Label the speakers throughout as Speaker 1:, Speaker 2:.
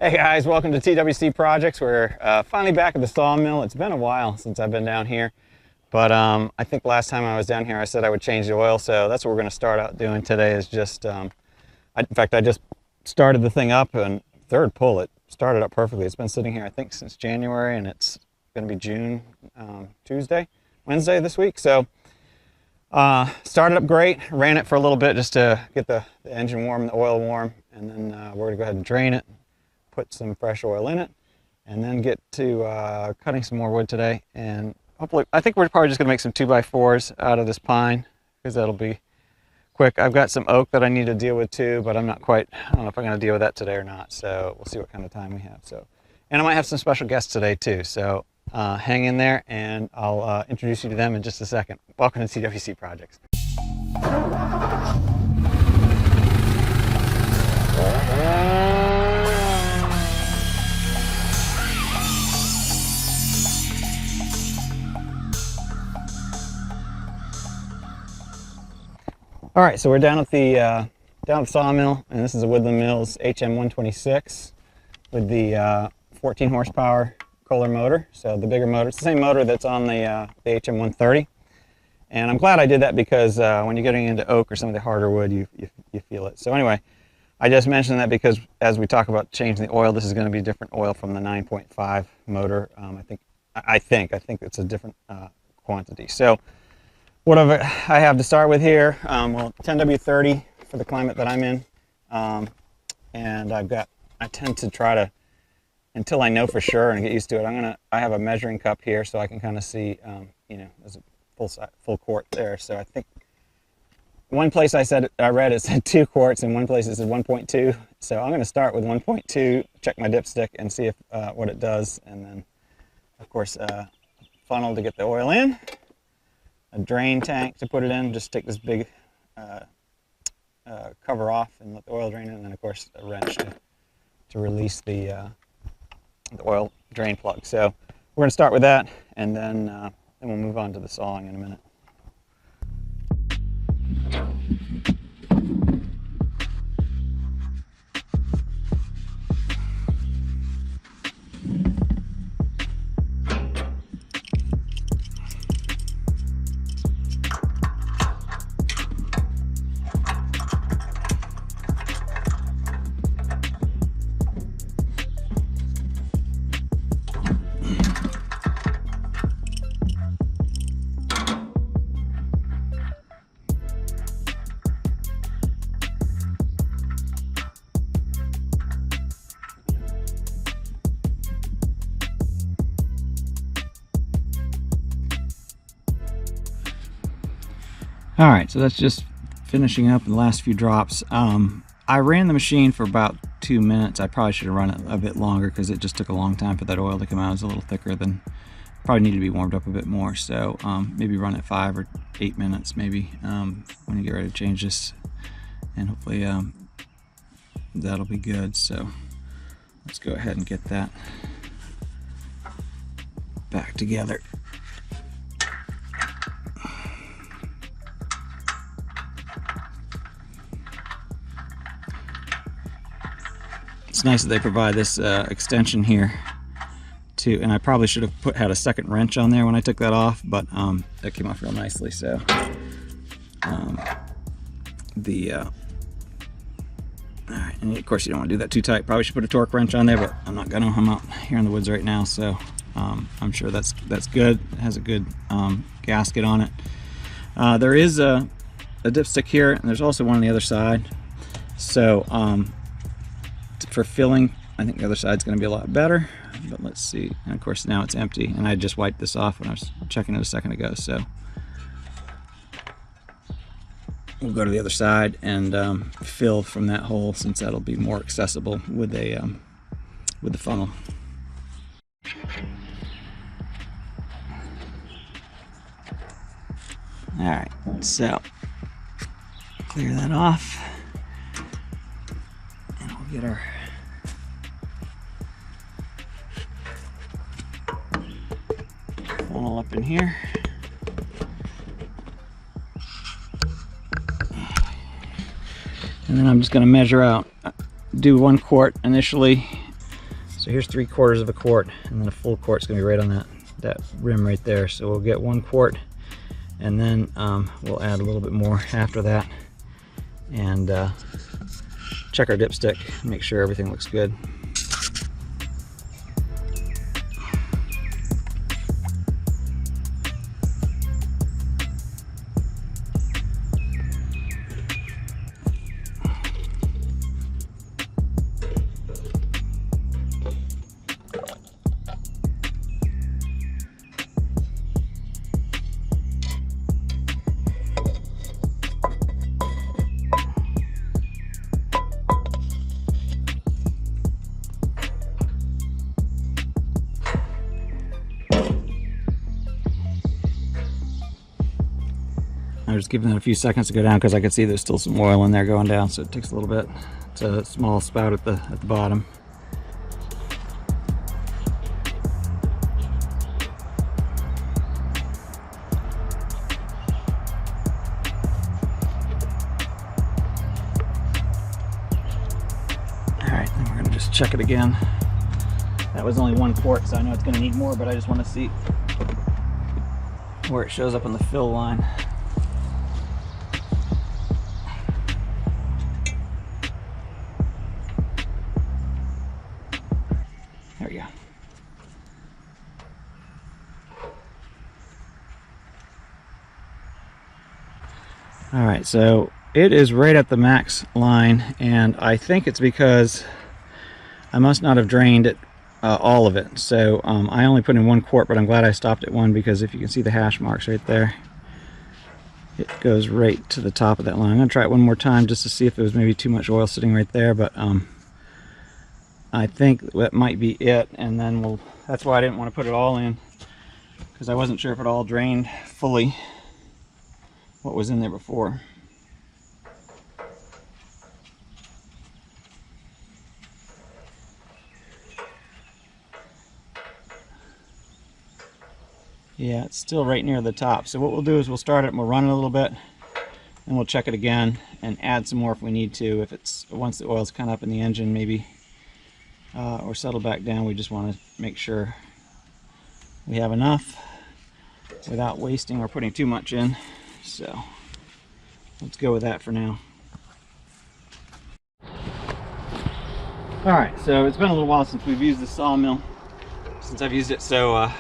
Speaker 1: Hey guys, welcome to TWC Projects. We're finally back at the sawmill. It's been a while since I've been down here, but I think last time I was down here I said I would change the oil, so that's what we're going to start out doing today. Is just, in fact, I just started the thing up and third pull. It started up perfectly. It's been sitting here I think since January, and it's going to be June, Wednesday this week. So started up great. Ran it for a little bit just to get the engine warm, the oil warm, and then we're going to go ahead and drain it, put some fresh oil in it, and then get to cutting some more wood today. And hopefully, I think we're probably just gonna make some 2x4s out of this pine, because that'll be quick. I've got some oak that I need to deal with too, but I don't know if I'm gonna deal with that today or not. So we'll see what kind of time we have. So, and I might have some special guests today too. So hang in there, and I'll introduce you to them in just a second. Welcome to TWC Projects. All right, so we're down at the sawmill, and this is a Woodland Mills HM126 with the 14 horsepower Kohler motor. So the bigger motor, it's the same motor that's on the HM130. And I'm glad I did that because when you're getting into oak or some of the harder wood, you feel it. So anyway, I just mentioned that because as we talk about changing the oil, this is going to be different oil from the 9.5 motor. I think it's a different quantity. So what I have to start with here, well, 10W30 for the climate that I'm in, and I tend to try to, until I know for sure and get used to it, I have a measuring cup here so I can kind of see, there's a full quart there. So I think one place I read it said 2 quarts, and one place it said 1.2. So I'm going to start with 1.2, check my dipstick and see if what it does, and then of course funnel to get the oil in. A drain tank to put it in. Just take this big cover off and let the oil drain in, and then of course a wrench to release the oil drain plug. So we're going to start with that, and then we'll move on to the sawing in a minute. All right, so that's just finishing up the last few drops. I ran the machine for about 2 minutes. I probably should have run it a bit longer because it just took a long time for that oil to come out. It was a little thicker than, probably needed to be warmed up a bit more. So maybe run it 5 or 8 minutes maybe when you get ready to change this, and hopefully that'll be good. So let's go ahead and get that back together. It's nice that they provide this extension here too, and I probably should have had a second wrench on there when I took that off, but that came off real nicely. So all right, and of course you don't want to do that too tight. Probably should put a torque wrench on there, but I'm not gonna. I'm out here in the woods right now, so I'm sure that's good. It has a good gasket on it. There is a dipstick here, and there's also one on the other side. So for filling, I think the other side's going to be a lot better, but let's see. And of course now it's empty, and I just wiped this off when I was checking it a second ago. So we'll go to the other side and fill from that hole, since that'll be more accessible with the funnel. All right, so clear that off, and we'll get our funnel up in here. And then I'm just going to measure out, do 1 quart initially, So here's 3/4 of a quart, and then a full quart's gonna be right on that rim right there. So we'll get 1 quart, and then we'll add a little bit more after that, and check our dipstick, make sure everything looks good. I was giving it a few seconds to go down because I could see there's still some oil in there going down, so it takes a little bit. It's a small spout at the bottom. Alright, then we're going to just check it again. That was only 1 quart, so I know it's going to need more, but I just want to see where it shows up on the fill line. There we go. All right, so it is right at the max line, and I think it's because I must not have drained it, all of it. So I only put in 1 quart, but I'm glad I stopped at 1, because if you can see the hash marks right there, it goes right to the top of that line. I'm gonna try it one more time just to see if there was maybe too much oil sitting right there, but I think that might be it, and then that's why I didn't want to put it all in, because I wasn't sure if it all drained fully what was in there before. Yeah, it's still right near the top. So what we'll do is we'll start it and we'll run it a little bit, and we'll check it again and add some more if we need to. If it's once the oil's kind of up in the engine, maybe or settle back down, we just want to make sure we have enough without wasting or putting too much in. So let's go with that for now. All right, so it's been a little while since we've used the sawmill, since I've used it, so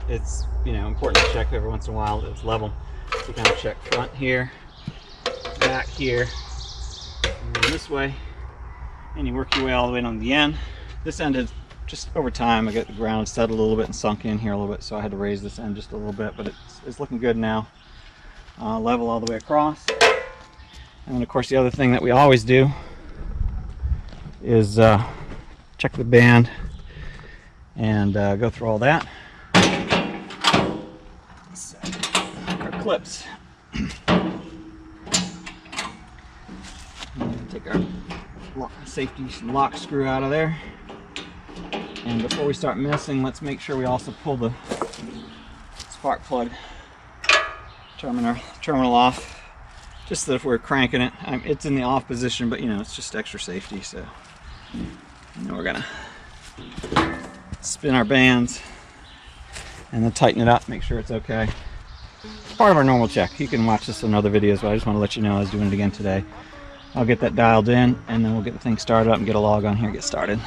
Speaker 1: it's, you know, important to check every once in a while that it's level. So kind of check front here, back here, and then this way, and you work your way all the way on the end. This end is just over time, I got the ground settled a little bit and sunk in here a little bit, so I had to raise this end just a little bit, but it's looking good now. Level all the way across. And then of course the other thing that we always do is check the band and go through all that. So, our clips. Take our safety lock screw out of there. And before we start messing, let's make sure we also pull the spark plug terminal off, just so that if we're cranking it, it's in the off position, but you know, it's just extra safety. So now we're gonna spin our bands and then tighten it up, make sure it's okay. It's part of our normal check. You can watch this in other videos, but I just want to let you know I was doing it again today. I'll get that dialed in, and then we'll get the thing started up and get a log on here and get started.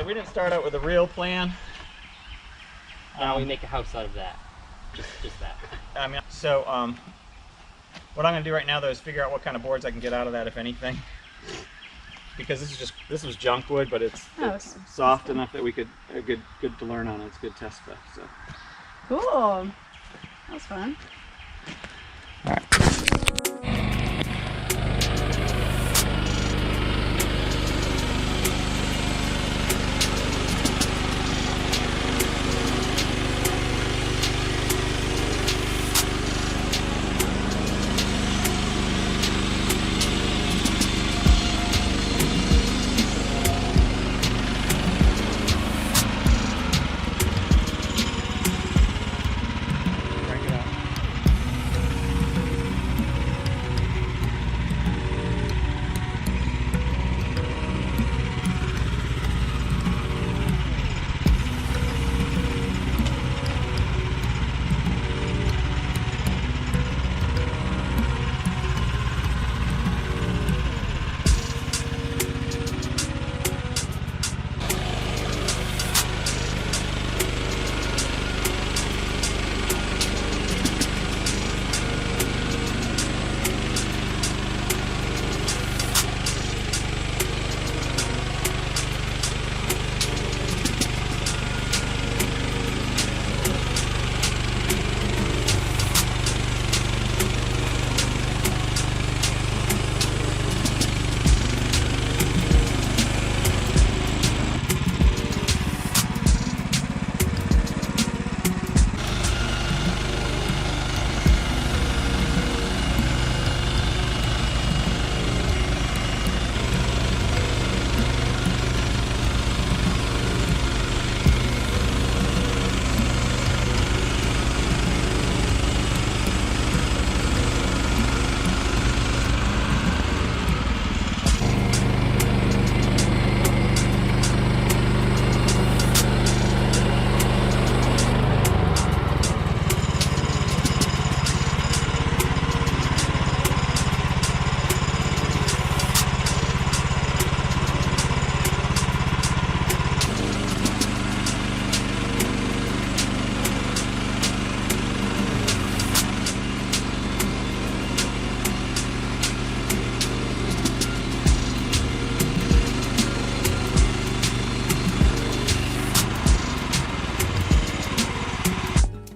Speaker 1: said, we didn't start out with a real plan.
Speaker 2: Now we make a house out of that. Just that.
Speaker 1: I mean, so what I'm going to do right now, though, is figure out what kind of boards I can get out of that, if anything. Because this was junk wood, but it's soft enough that we could good to learn on. It's good test stuff. So
Speaker 3: Cool. That was fun.
Speaker 1: all right.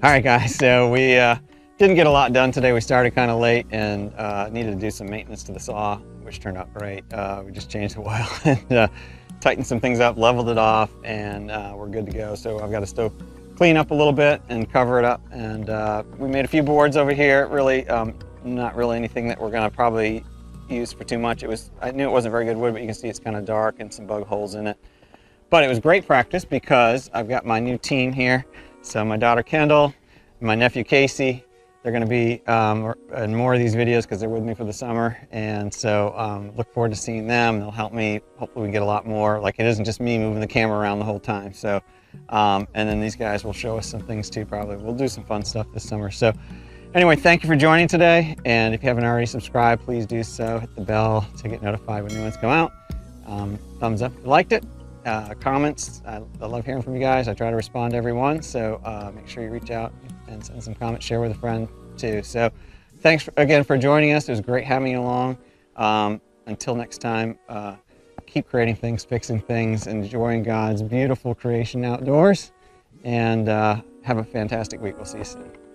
Speaker 1: All right, guys, so we didn't get a lot done today. We started kind of late and needed to do some maintenance to the saw, which turned out great. We just changed the oil and tightened some things up, leveled it off, and we're good to go. So I've got to still clean up a little bit and cover it up. And we made a few boards over here. Really, not really anything that we're gonna probably use for too much. I knew it wasn't very good wood, but you can see it's kind of dark and some bug holes in it. But it was great practice because I've got my new team here. So my daughter Kendall, my nephew Casey, they're going to be in more of these videos because they're with me for the summer. And so look forward to seeing them. They'll help me. Hopefully we get a lot more. Like, it isn't just me moving the camera around the whole time. So, and then these guys will show us some things too, probably. We'll do some fun stuff this summer. So anyway, thank you for joining today. And if you haven't already subscribed, please do so. Hit the bell to get notified when new ones come out. Thumbs up if you liked it. Comments, I love hearing from you guys. I try to respond to everyone, so make sure you reach out and send some comments, share with a friend too. So thanks again for joining us. It was great having you along. Until next time, keep creating things, fixing things, enjoying God's beautiful creation outdoors, and have a fantastic week. We'll see you soon.